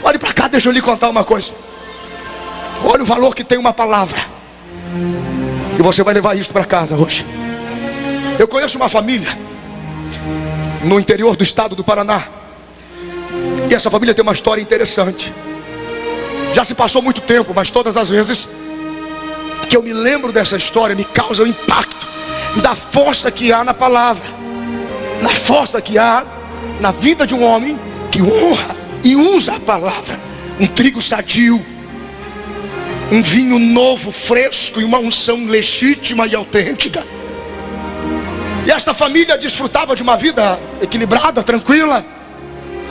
Olhe para cá, deixa eu lhe contar uma coisa. Olha o valor que tem uma palavra. E você vai levar isso para casa hoje. Eu conheço uma família no interior do estado do Paraná. E essa família tem uma história interessante. Já se passou muito tempo, mas todas as vezes que eu me lembro dessa história, me causa um impacto da força que há na palavra, na força que há na vida de um homem que honra e usa a palavra. Um trigo sadio, um vinho novo, fresco, e uma unção legítima e autêntica. E esta família desfrutava de uma vida equilibrada, tranquila.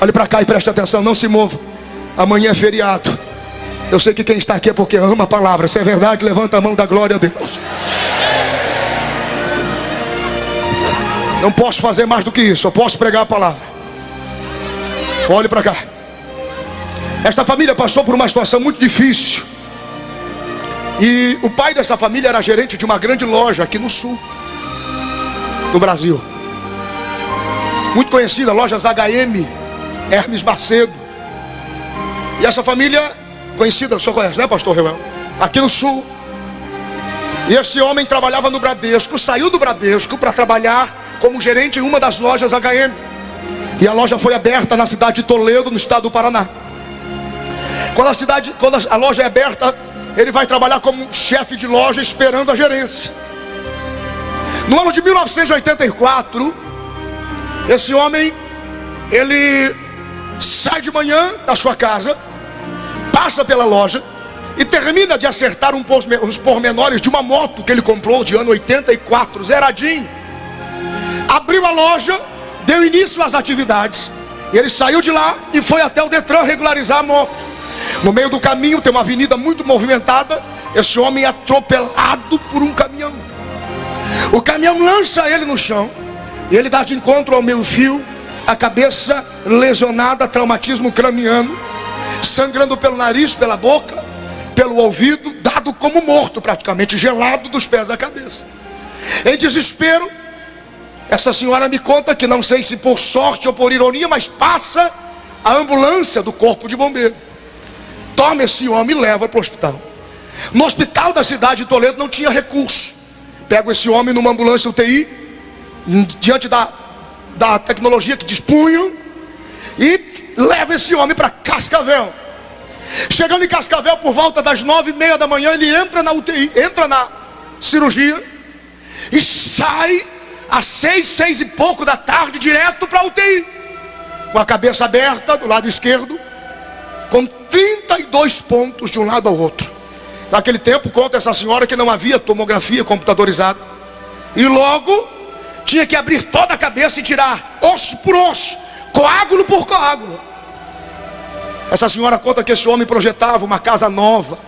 Olhe para cá e preste atenção, não se mova. Amanhã é feriado. Eu sei que quem está aqui é porque ama a palavra. Se é verdade, levanta a mão da glória a Deus. Não posso fazer mais do que isso, eu posso pregar a palavra. Olhe para cá. Esta família passou por uma situação muito difícil. E o pai dessa família era gerente de uma grande loja aqui no sul do Brasil. Muito conhecida, lojas HM, Hermes Macedo. E essa família, conhecida, o senhor conhece, né, pastor Reuel? Aqui no sul. E esse homem trabalhava no Bradesco, saiu do Bradesco para trabalhar como gerente em uma das lojas HM. E a loja foi aberta na cidade de Toledo, no estado do Paraná. Quando a loja é aberta, ele vai trabalhar como chefe de loja, esperando a gerência. No ano de 1984, esse homem, ele sai de manhã da sua casa, passa pela loja e termina de acertar uns pormenores de uma moto que ele comprou de ano 84, zeradinho. Abriu a loja, deu início às atividades. E ele saiu de lá e foi até o Detran regularizar a moto. No meio do caminho tem uma avenida muito movimentada. Esse homem é atropelado por um caminhão. O caminhão lança ele no chão e ele dá de encontro ao meio-fio, a cabeça lesionada, traumatismo craniano, sangrando pelo nariz, pela boca, pelo ouvido, dado como morto praticamente, gelado dos pés à cabeça. Em desespero, essa senhora me conta que, não sei se por sorte ou por ironia, mas passa a ambulância do corpo de bombeiro. Toma esse homem e leva para o hospital. No hospital da cidade de Toledo não tinha recurso. Pega esse homem numa ambulância UTI, diante da tecnologia que dispunham, e leva esse homem para Cascavel. Chegando em Cascavel por volta das 9h30 da manhã, ele entra na UTI, entra na cirurgia e sai às 6 e pouco da tarde direto para a UTI, com a cabeça aberta do lado esquerdo, com 32 pontos de um lado ao outro. Naquele tempo, conta essa senhora, que não havia tomografia computadorizada, e logo tinha que abrir toda a cabeça e tirar osso por osso, coágulo por coágulo. Essa senhora conta que esse homem projetava uma casa nova,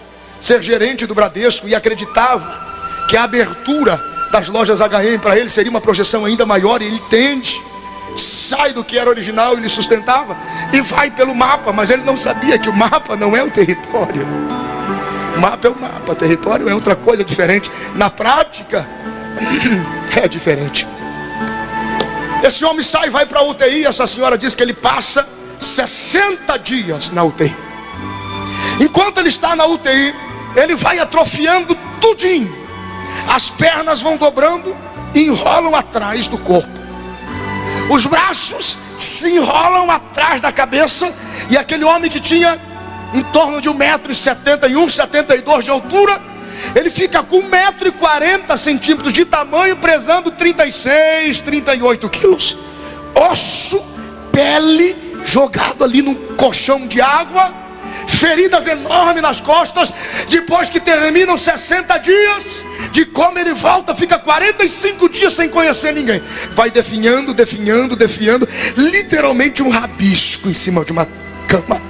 ser gerente do Bradesco, e acreditava que a abertura das lojas HM para ele seria uma projeção ainda maior, e ele entende, sai do que era original e lhe sustentava, e vai pelo mapa. Mas ele não sabia que o mapa não é o território. O mapa é o mapa, território é outra coisa diferente. Na prática é diferente. Esse homem sai e vai para a UTI. Essa senhora diz que ele passa 60 dias na UTI. Enquanto ele está na UTI, ele vai atrofiando tudinho. As pernas vão dobrando e enrolam atrás do corpo. Os braços se enrolam atrás da cabeça. E aquele homem que tinha em torno de 1,71 m, 72 de altura, ele fica com 1,40 m de tamanho, pesando 36, 38 quilos. Osso, pele, jogado ali num colchão de água, feridas enormes nas costas. Depois que terminam 60 dias de coma, ele volta, fica 45 dias sem conhecer ninguém. Vai definhando, literalmente um rabisco em cima de uma cama.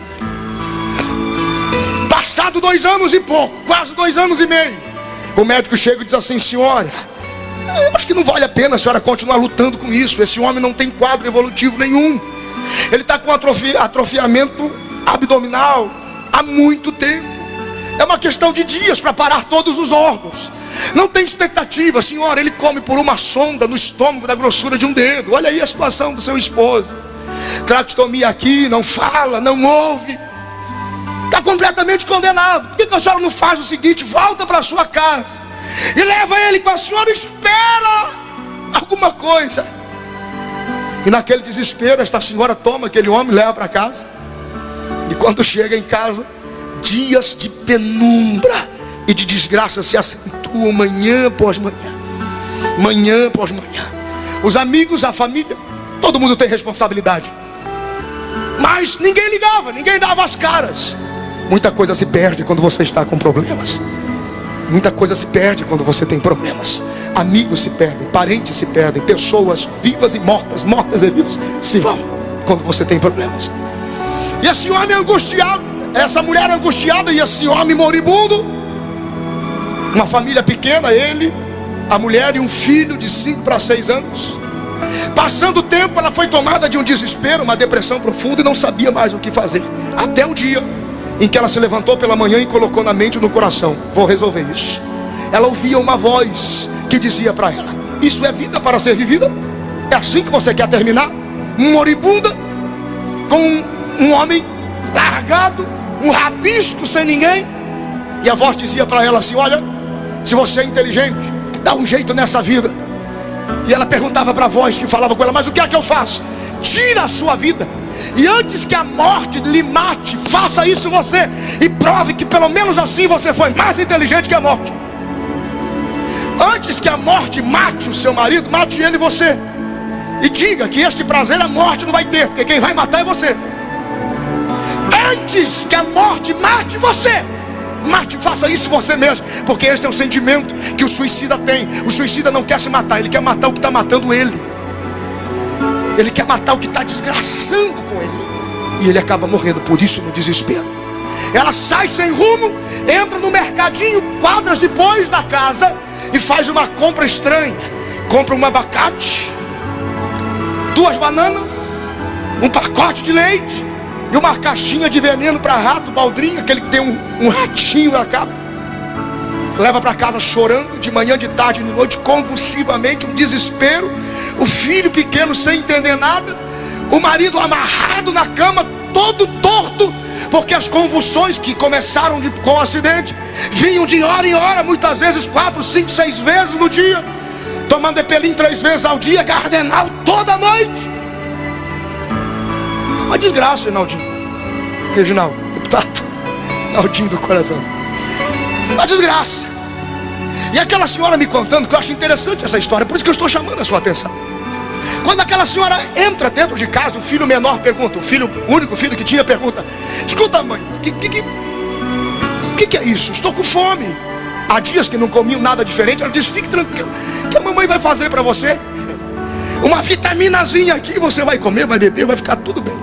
Passado 2 anos e pouco, quase 2 anos e meio, o médico chega e diz assim: senhora, eu acho que não vale a pena a senhora continuar lutando com isso. Esse homem não tem quadro evolutivo nenhum. Ele está com atrofiamento abdominal há muito tempo. É uma questão de dias para parar todos os órgãos. Não tem expectativa, senhora. Ele come por uma sonda no estômago da grossura de um dedo. Olha aí a situação do seu esposo. Traqueostomia aqui, não fala, não ouve. completamente condenado. Por que a senhora não faz o seguinte? Volta para sua casa e leva ele com a senhora, espera alguma coisa. E naquele desespero, esta senhora toma aquele homem e leva para casa. E quando chega em casa, dias de penumbra e de desgraça se acentuam manhã após manhã, manhã após manhã. Os amigos, a família, todo mundo tem responsabilidade, mas ninguém ligava, ninguém dava as caras. Muita coisa se perde quando você está com problemas. Muita coisa se perde quando você tem problemas. Amigos se perdem, parentes se perdem, pessoas vivas e mortas, mortas e vivas se vão quando você tem problemas. E esse homem angustiado, essa mulher angustiada e esse homem moribundo, uma família pequena, ele, a mulher e um filho de 5 para 6 anos. Passando o tempo, ela foi tomada de um desespero, uma depressão profunda e não sabia mais o que fazer. Até o dia em que ela se levantou pela manhã e colocou na mente e no coração: vou resolver isso. Ela ouvia uma voz que dizia para ela: isso é vida para ser vivida? É assim que você quer terminar? Moribunda, com um homem largado, um rabisco sem ninguém. E a voz dizia para ela assim: olha, se você é inteligente, dá um jeito nessa vida. E ela perguntava para a voz que falava com ela: mas o que é que eu faço? Tira a sua vida, e antes que a morte lhe mate, faça isso você, e prove que pelo menos assim você foi mais inteligente que a morte. Antes que a morte mate o seu marido, mate ele e você, e diga que este prazer a morte não vai ter, porque quem vai matar é você. Antes que a morte mate você, mate, faça isso você mesmo, porque este é o sentimento que o suicida tem. O suicida não quer se matar, ele quer matar o que está matando ele. Ele quer matar o que está desgraçando com ele, e ele acaba morrendo por isso no desespero. Ela sai sem rumo, entra no mercadinho, quadras depois da casa, e faz uma compra estranha. Compra um abacate, 2 bananas, um pacote de leite e uma caixinha de veneno para rato, baldrinho, aquele que tem um ratinho na capa. Leva para casa chorando, de manhã, de tarde, de noite, convulsivamente, um desespero. O filho pequeno sem entender nada, o marido amarrado na cama, todo torto, porque as convulsões que começaram com o acidente vinham de hora em hora, muitas vezes 4, 5, 6 vezes no dia, tomando Epelim 3 vezes ao dia, Gardenal toda noite. Uma desgraça, Reinaldinho, Reginaldo, deputado Reinaldinho do coração, uma desgraça. E aquela senhora me contando, que eu acho interessante essa história, por isso que eu estou chamando a sua atenção. Quando aquela senhora entra dentro de casa, o filho menor pergunta, o único filho que tinha pergunta: escuta, mãe, que é isso? Estou com fome. Há dias que não comi nada diferente. Ela diz: fique tranquilo, que a mamãe vai fazer para você uma vitaminazinha aqui, você vai comer, vai beber, vai ficar tudo bem.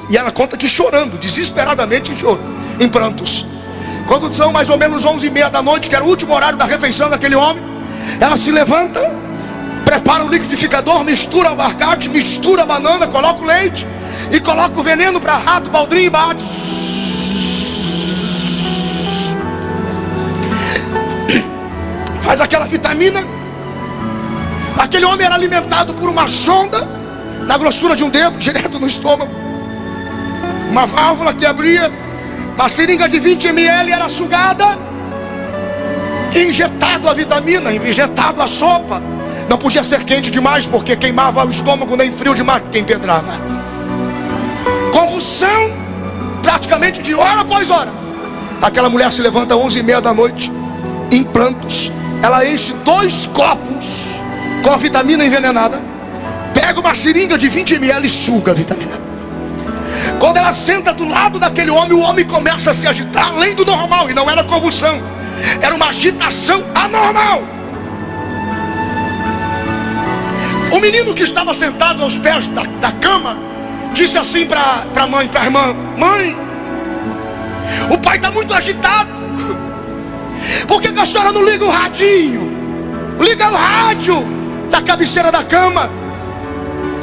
E ela conta que chorando, desesperadamente em prantos. Quando são mais ou menos 11h30 da noite, que era o último horário da refeição daquele homem, ela se levanta, prepara o liquidificador, mistura o abacate, mistura a banana, coloca o leite e coloca o veneno para rato, baldrinho e bate. Faz aquela vitamina. Aquele homem era alimentado por uma sonda na grossura de um dedo, direto no estômago, uma válvula que abria, uma seringa de 20 ml era sugada, injetado a vitamina, injetado a sopa. Não podia ser quente demais, porque queimava o estômago, nem frio demais, porque empedrava. Convulsão, praticamente de hora após hora. Aquela mulher se levanta às 11h30 da noite, em prantos. Ela enche 2 copos com a vitamina envenenada, pega uma seringa de 20 ml e suga a vitamina. Quando ela senta do lado daquele homem, o homem começa a se agitar além do normal. E não era convulsão, era uma agitação anormal. O menino que estava sentado aos pés da cama disse assim para a mãe, para a irmã: mãe, o pai está muito agitado. Por que a senhora não liga o radinho? Liga o rádio da cabeceira da cama.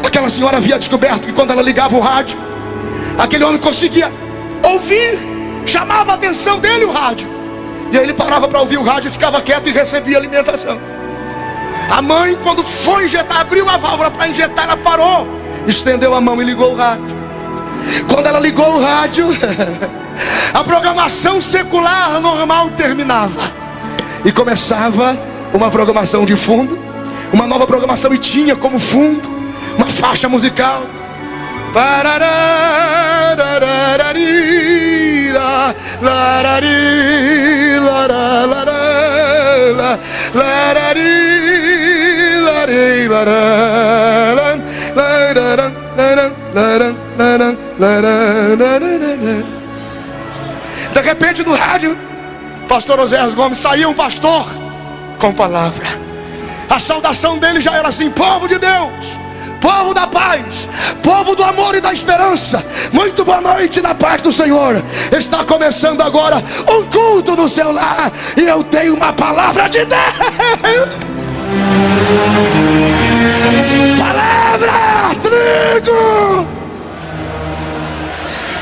Aquela senhora havia descoberto que quando ela ligava o rádio, aquele homem conseguia ouvir, chamava a atenção dele o rádio, e aí ele parava para ouvir o rádio e ficava quieto e recebia alimentação. A mãe, quando foi injetar, abriu a válvula para injetar, ela parou, estendeu a mão e ligou o rádio. Quando ela ligou o rádio, a programação secular normal terminava e começava uma programação de fundo, uma nova programação, e tinha como fundo uma faixa musical. De repente no rádio, pastor Oséias Gomes, saía um pastor com palavra. A saudação dele já era assim: povo de Deus, povo da paz, povo do amor e da esperança, muito boa noite na paz do Senhor. Está começando agora um culto no seu lar, e eu tenho uma palavra de Deus. Palavra, trigo.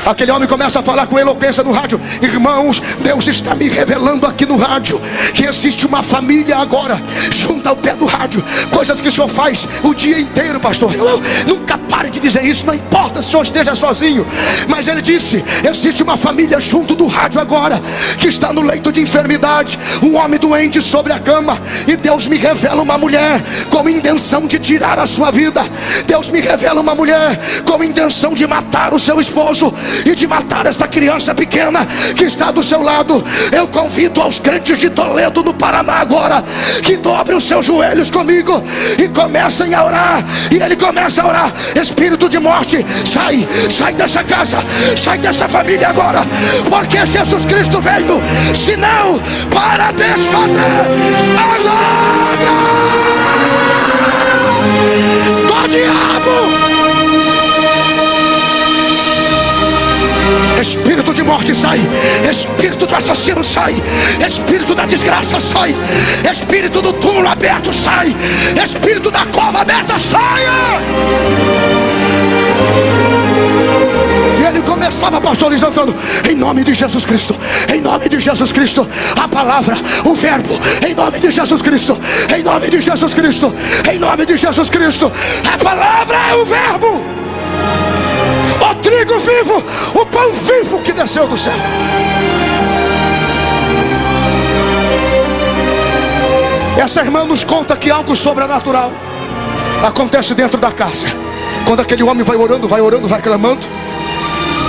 Aquele homem começa a falar com eloquência no rádio: irmãos, Deus está me revelando aqui no rádio que existe uma família agora junto ao pé do rádio. Coisas que o senhor faz o dia inteiro, pastor. Eu nunca pare de dizer isso, não importa se o senhor esteja sozinho. Mas ele disse: existe uma família junto do rádio agora que está no leito de enfermidade, um homem doente sobre a cama, e Deus me revela uma mulher com intenção de tirar a sua vida. Deus me revela uma mulher com intenção de matar o seu esposo e de matar essa criança pequena que está do seu lado. Eu convido aos crentes de Toledo, no Paraná, agora, que dobrem os seus joelhos comigo e comecem a orar. E ele começa a orar: espírito de morte, sai, sai dessa casa, sai dessa família agora, porque Jesus Cristo veio, senão para desfazer as obras do diabo. Espírito de morte, sai. Espírito do assassino, sai. Espírito da desgraça, sai. Espírito do túmulo aberto, sai. Espírito da cova aberta, saia. E ele começava, pastor Luiz Antônio: em nome de Jesus Cristo, em nome de Jesus Cristo, a palavra, o verbo, em nome de Jesus Cristo, em nome de Jesus Cristo, em nome de Jesus Cristo. A palavra é o verbo, o trigo vivo, o pão vivo que desceu do céu. Essa irmã nos conta que algo sobrenatural acontece dentro da casa. Quando aquele homem vai orando, vai clamando.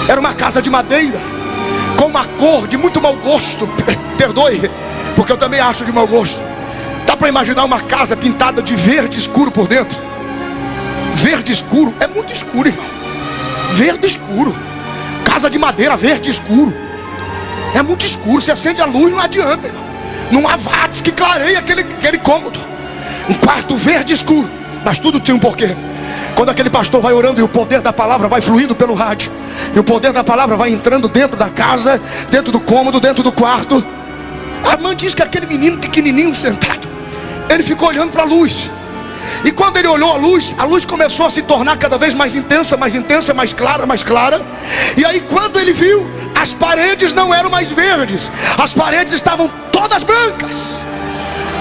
Era uma casa de madeira, com uma cor de muito mau gosto. Perdoe, porque eu também acho de mau gosto. Dá para imaginar uma casa pintada de verde escuro por dentro? Verde escuro, é muito escuro, irmão. Verde escuro, casa de madeira verde escuro, é muito escuro. Se acende a luz, não adianta, irmão. Não há watts que clareie aquele cômodo. Um quarto verde escuro, mas tudo tem um porquê. Quando aquele pastor vai orando e o poder da palavra vai fluindo pelo rádio, e o poder da palavra vai entrando dentro da casa, dentro do cômodo, dentro do quarto, a irmã diz que aquele menino pequenininho sentado, ele ficou olhando para a luz. E quando ele olhou a luz começou a se tornar cada vez mais intensa, mais clara, mais clara. E aí quando ele viu, as paredes não eram mais verdes, as paredes estavam todas brancas.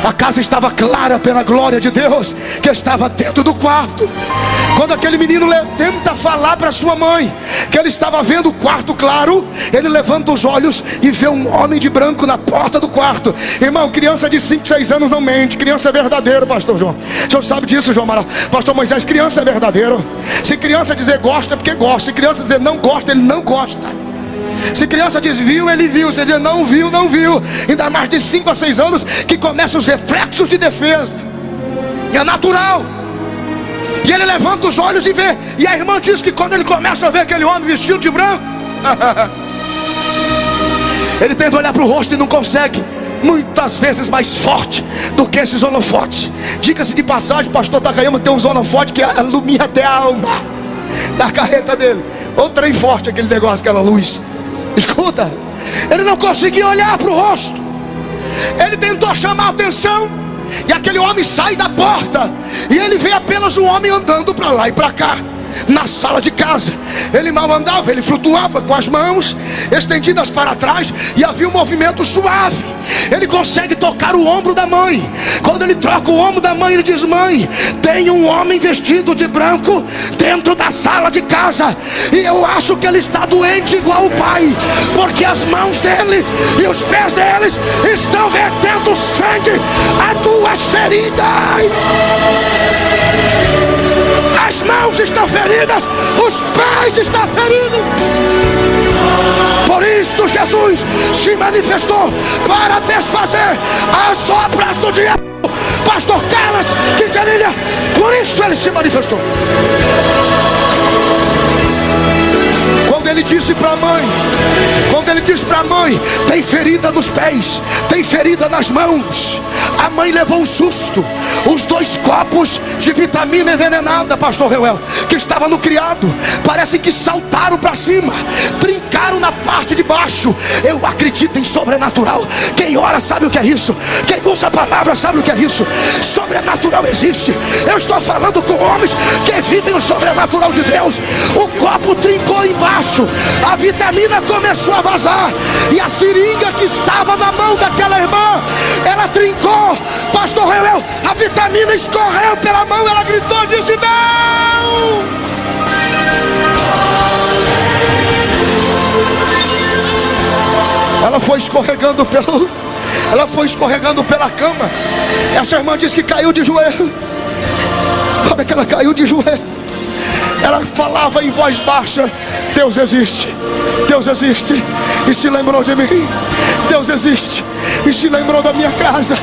A casa estava clara pela glória de Deus que estava dentro do quarto. Quando aquele menino tenta falar para sua mãe que ele estava vendo o quarto claro, ele levanta os olhos e vê um homem de branco na porta do quarto. Irmão, criança de 5, 6 anos não mente. Criança é verdadeiro, pastor João. O senhor sabe disso, João Amaral. Pastor Moisés, criança é verdadeiro. Se criança dizer gosta, é porque gosta. Se criança dizer não gosta, ele não gosta. Se criança diz viu, ele viu. Se diz não viu, não viu. Ainda mais de 5 a 6 anos que começam os reflexos de defesa. E é natural. E ele levanta os olhos e vê. E a irmã diz que quando ele começa a ver aquele homem vestido de branco, ele tenta olhar para o rosto e não consegue. Muitas vezes mais forte do que esses holofotes. Diga-se de passagem, o pastor Takayama tem uns holofotes que ilumina até a alma da carreta dele. Ou trem forte aquele negócio, aquela luz. Escuta, ele não conseguia olhar para o rosto. Ele tentou chamar a atenção, e aquele homem sai da porta, e ele vê apenas um homem andando para lá e para cá. na sala de casa. Ele mal andava, ele flutuava com as mãos estendidas para trás, e havia um movimento suave. Ele consegue tocar o ombro da mãe. Quando ele troca o ombro da mãe, ele diz: mãe, tem um homem vestido de branco dentro da sala de casa, e eu acho que ele está doente igual o pai, porque as mãos deles e os pés deles estão vertendo sangue a tuas feridas. As mãos estão feridas, os pés estão feridos. Por isto Jesus se manifestou para desfazer as obras do diabo. Pastor Carlos Quintanilha, por isso ele se manifestou. Quando ele disse para a mãe, tem ferida nos pés, tem ferida nas mãos, a mãe levou um susto. Os 2 copos de vitamina envenenada, pastor Reuel, que estava no criado, parece que saltaram para cima, trincaram na parte de baixo. Eu acredito em sobrenatural. Quem ora sabe o que é isso. Quem usa a palavra sabe o que é isso. Sobrenatural existe. Eu estou falando com homens que vivem o sobrenatural de Deus. O copo trincou embaixo, a vitamina começou a vazar, e a seringa que estava na mão daquela irmã, ela trincou. Pastor Reuel, a vitamina escorreu pela mão. Ela gritou, disse: não! Ela foi escorregando pela cama. Essa irmã disse que caiu de joelho. Na hora que ela caiu de joelho, ela falava em voz baixa: Deus existe, Deus existe, e se lembrou de mim. Deus existe, e se lembrou da minha casa.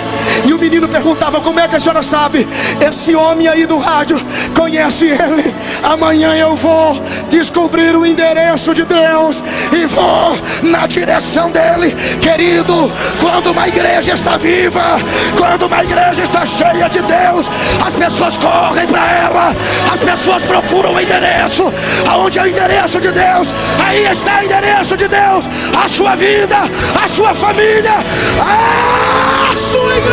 E o menino perguntava: como é que a senhora sabe? Esse homem aí do rádio, conhece ele? Amanhã eu vou descobrir o endereço de Deus e vou na direção dele. Querido, quando uma igreja está viva, quando uma igreja está cheia de Deus, as pessoas correm para ela, as pessoas procuram o endereço. Aonde é o endereço de Deus? Aí está o endereço de Deus. A sua vida, a sua família, a sua igreja.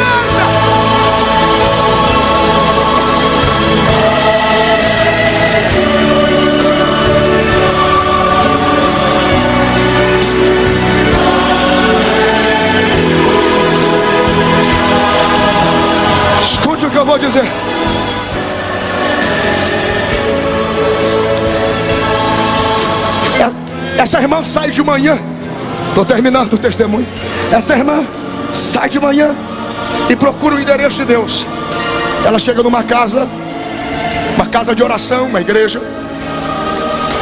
Escute o que eu vou dizer. Essa irmã sai de manhã. Estou terminando o testemunho. Essa irmã sai de manhã e procura o endereço de Deus. Ela chega numa casa, uma casa de oração, uma igreja.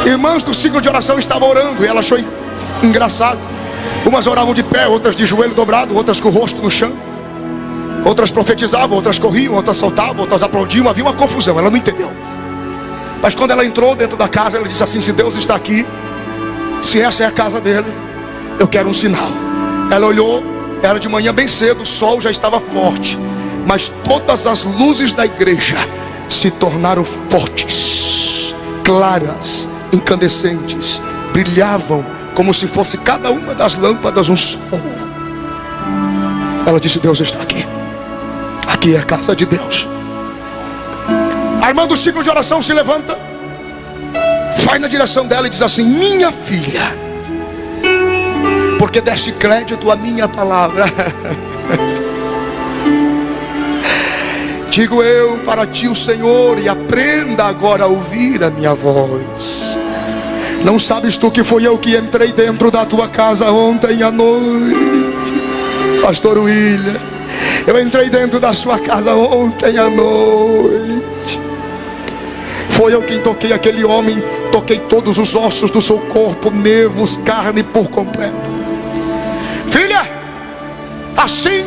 Irmãs do ciclo de oração estavam orando, e ela achou engraçado. Umas oravam de pé, outras de joelho dobrado, outras com o rosto no chão. Outras profetizavam, outras corriam, outras saltavam, outras aplaudiam. Havia uma confusão, ela não entendeu. Mas quando ela entrou dentro da casa, ela disse assim: se Deus está aqui, se essa é a casa dele, eu quero um sinal. Ela olhou, era de manhã bem cedo, o sol já estava forte, mas todas as luzes da igreja se tornaram fortes, claras, incandescentes, brilhavam como se fosse cada uma das lâmpadas um sol. Ela disse: Deus está aqui, aqui é a casa de Deus. A irmã do ciclo de oração se levanta, vai na direção dela e diz assim: minha filha, porque deste crédito à minha palavra, digo eu para ti o Senhor, e aprenda agora a ouvir a minha voz. Não sabes tu que foi eu que entrei dentro da tua casa ontem à noite, pastor William? Eu entrei dentro da sua casa ontem à noite. Foi eu quem toquei aquele homem, toquei todos os ossos do seu corpo, nervos, carne por completo. Filha, assim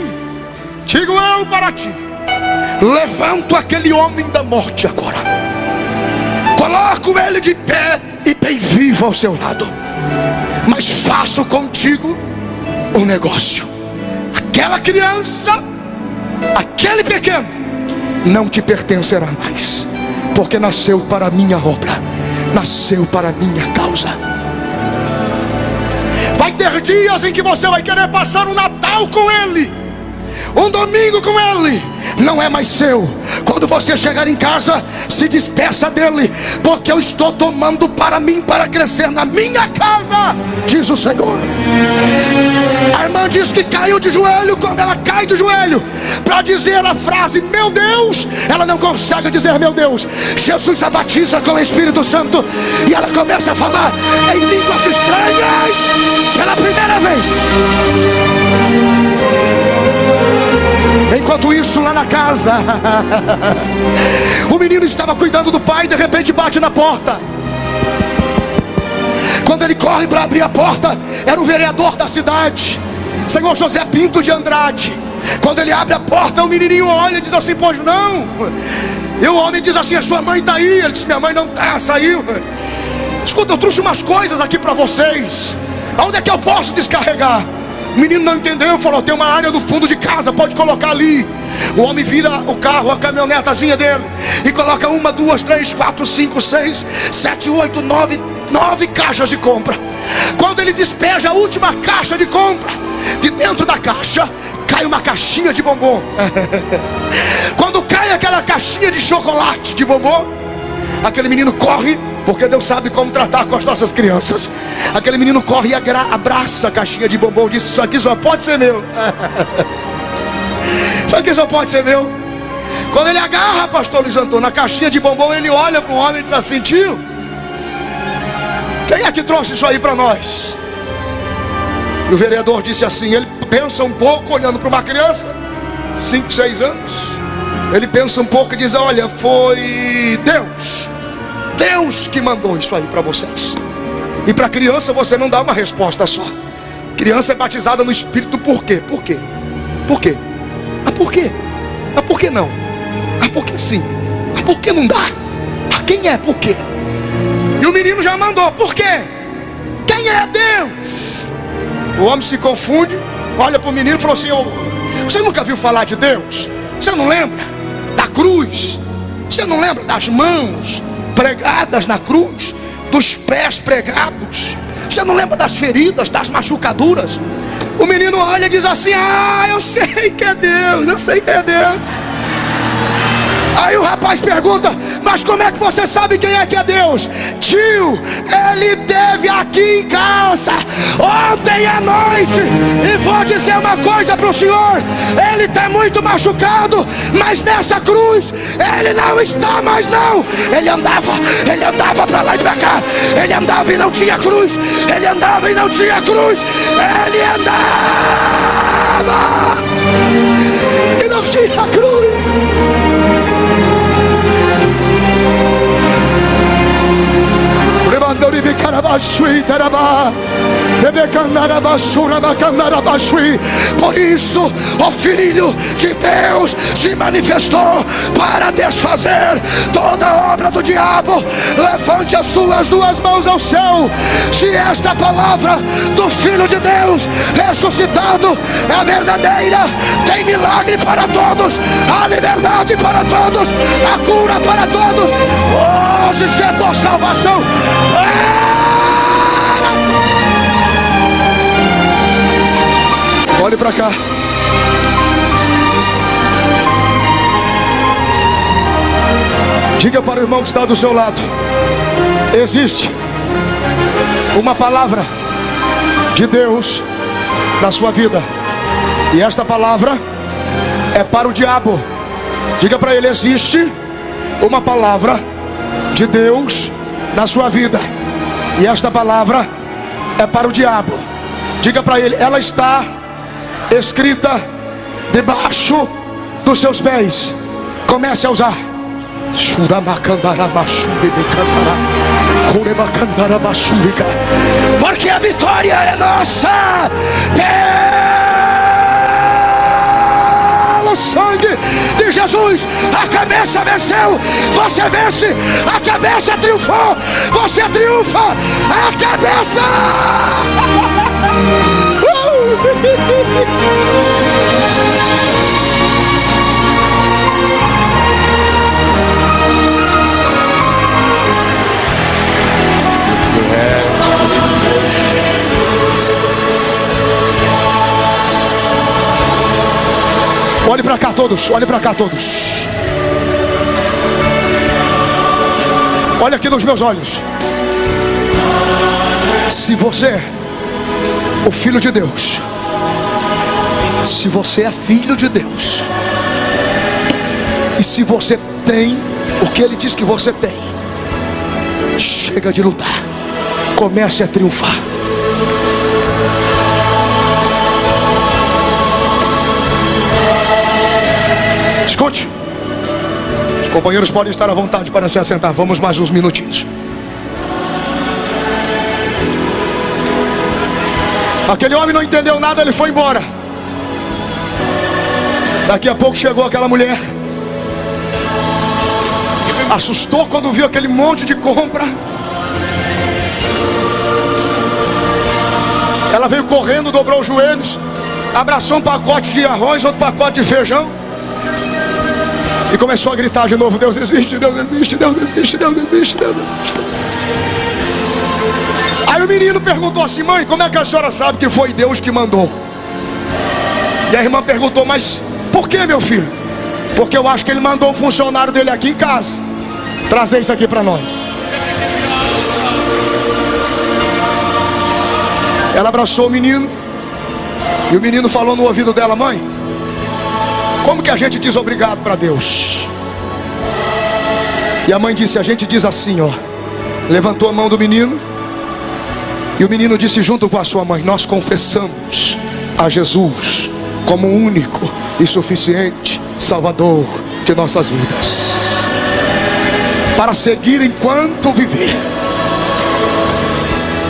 digo eu para ti: levanto aquele homem da morte agora, coloco ele de pé e bem vivo ao seu lado, mas faço contigo um negócio. Aquela criança, aquele pequeno, não te pertencerá mais, porque nasceu para a minha obra, nasceu para a minha causa. Vai ter dias em que você vai querer passar o Natal com ele, Um domingo com Ele não é mais seu. Quando você chegar em casa, se despeça dele, porque eu estou tomando para mim, para crescer na minha casa, diz o Senhor. A irmã diz que caiu de joelho. Quando ela cai de joelho para dizer a frase meu Deus, ela não consegue dizer meu Deus. Jesus a batiza com o Espírito Santo e ela começa a falar em línguas estranhas pela primeira vez. Enquanto isso, lá na casa, o menino estava cuidando do pai. De repente bate na porta. Quando ele corre para abrir a porta, era o vereador da cidade, Senhor José Pinto de Andrade. Quando ele abre a porta, o menininho olha e diz assim: pois não. E o homem diz assim: a sua mãe está aí. Ele diz: minha mãe não está, saiu. Escuta, eu trouxe umas coisas aqui para vocês. Aonde é que eu posso descarregar? O menino não entendeu, falou: tem uma área no fundo de casa, pode colocar ali. O homem vira o carro, a caminhonetazinha dele, e coloca 1, 2, 3, 4, 5, 6, 7, 8, 9 caixas de compra. Quando ele despeja a última caixa de compra, de dentro da caixa cai uma caixinha de bombom. Quando cai aquela caixinha de chocolate de bombom, aquele menino corre, porque Deus sabe como tratar com as nossas crianças. Aquele menino corre e abraça a caixinha de bombom e diz: isso aqui só pode ser meu. Isso aqui só pode ser meu. Quando ele agarra, pastor Luiz Antônio, na caixinha de bombom, ele olha para o homem e diz assim: tio, quem é que trouxe isso aí para nós? E o vereador disse assim, ele pensa um pouco, olhando para uma criança, 5, 6 anos. Ele pensa um pouco e diz: olha, foi Deus que mandou isso aí para vocês. E para criança você não dá uma resposta só. Criança é batizada no Espírito. Por quê? Por quê? Por quê? Ah, por quê? Ah, por que não? Ah, por que sim? Ah, por que não dá? Ah, quem é? Por quê? E o menino já mandou. Por quê? Quem é Deus? O homem se confunde, olha para o menino e falou assim: você nunca viu falar de Deus? Você não lembra da cruz? Você não lembra das mãos pregadas na cruz? Dos pés pregados? Você não lembra das feridas, das machucaduras? O menino olha e diz assim: ah, eu sei que é Deus, eu sei que é Deus. Aí o rapaz pergunta: mas como é que você sabe quem é que é Deus? Tio, ele esteve aqui em casa ontem à noite. E vou dizer uma coisa para o senhor: ele está muito machucado, mas nessa cruz ele não está mais não. Ele andava para lá e para cá. Ele andava e não tinha cruz. Ele andava e não tinha cruz. Ele andava e não tinha cruz. Por isso o Filho de Deus se manifestou para desfazer toda a obra do diabo. Levante as suas 2 mãos ao céu, se esta palavra do Filho de Deus ressuscitado é a verdadeira. Tem milagre para todos, a liberdade para todos, a cura para todos. Hoje chegou salvação. Olhe para cá. Diga para o irmão que está do seu lado: existe uma palavra de Deus na sua vida, e esta palavra é para o diabo. Diga para ele: existe uma palavra de Deus na sua vida, e esta palavra é para o diabo. Diga para ele: ela está escrita debaixo dos seus pés. Comece a usar. Porque a vitória é nossa pelo sangue de Jesus. A cabeça venceu, você vence. A cabeça triunfou, você triunfa. A cabeça Olhe para cá todos, olhe para cá todos. Olha aqui nos meus olhos. Se você é o Filho de Deus, se você é filho de Deus, e se você tem o que Ele diz que você tem, chega de lutar, comece a triunfar. Escute, os companheiros podem estar à vontade para se assentar. Vamos mais uns minutinhos. Aquele homem não entendeu nada, ele foi embora. Daqui a pouco chegou aquela mulher. Assustou quando viu aquele monte de compra. Ela veio correndo, dobrou os joelhos, abraçou um pacote de arroz, outro pacote de feijão, e começou a gritar de novo: Deus existe, Deus existe, Deus existe, Deus existe, Deus existe. Aí o menino perguntou assim: mãe, como é que a senhora sabe que foi Deus que mandou? E a irmã perguntou: mas por que, meu filho? Porque eu acho que ele mandou um funcionário dele aqui em casa trazer isso aqui para nós. Ela abraçou o menino, e o menino falou no ouvido dela: mãe, como que a gente diz obrigado para Deus? E a mãe disse: a gente diz assim, ó. Levantou a mão do menino, e o menino disse junto com a sua mãe: nós confessamos a Jesus como o único e suficiente Salvador de nossas vidas, para seguir enquanto viver.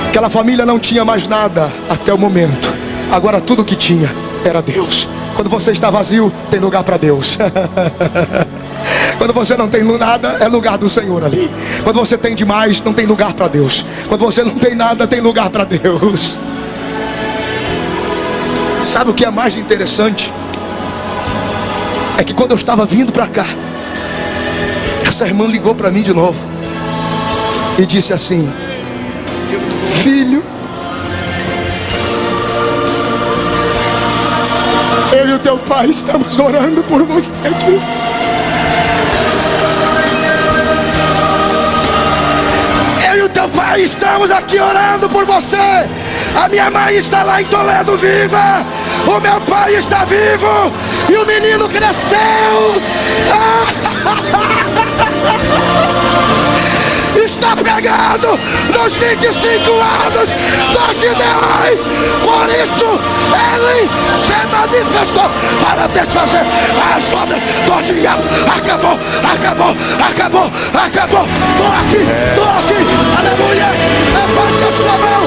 Aquela família não tinha mais nada até o momento. Agora tudo que tinha era Deus. Quando você está vazio, tem lugar para Deus. Quando você não tem nada, é lugar do Senhor ali. Quando você tem demais, não tem lugar para Deus. Quando você não tem nada, tem lugar para Deus. Sabe o que é mais interessante? É que quando eu estava vindo para cá, essa irmã ligou para mim de novo e disse assim: filho, eu e o teu pai estamos orando por você aqui. Eu e o teu pai estamos aqui orando por você. A minha mãe está lá em Toledo viva. O meu pai está vivo. E o menino cresceu. Está pregando nos 25 anos dos Gideões. Por isso ele se manifestou para desfazer as obras do diabo. Acabou, acabou, acabou, acabou. Estou aqui, aleluia. Levante a sua mão.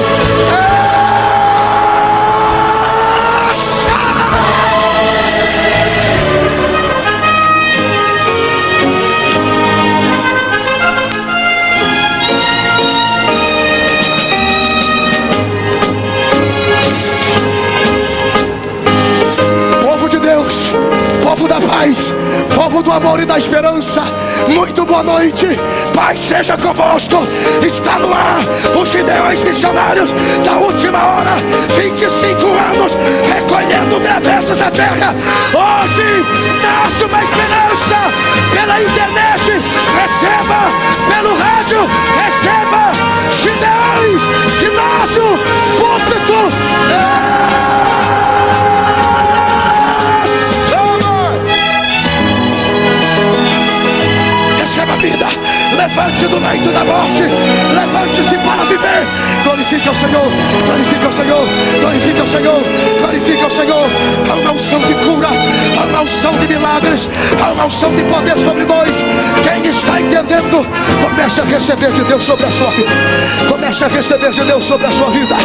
Povo da paz, povo do amor e da esperança, muito boa noite, paz seja convosco. Está no ar os Gideões missionários da última hora, 25 anos recolhendo gravetos da terra. Hoje nasce uma esperança pela internet, receba pelo rádio, receba Gideões, ginásio, púlpito. Vida, levante do leito da morte, levante-se para viver. Glorifique ao Senhor, glorifique ao Senhor, glorifique ao Senhor, glorifique ao Senhor. Há uma unção de cura, há uma unção de milagres, há uma unção de poder sobre nós. Quem está entendendo, comece a receber de Deus sobre a sua vida. Comece a receber de Deus sobre a sua vida.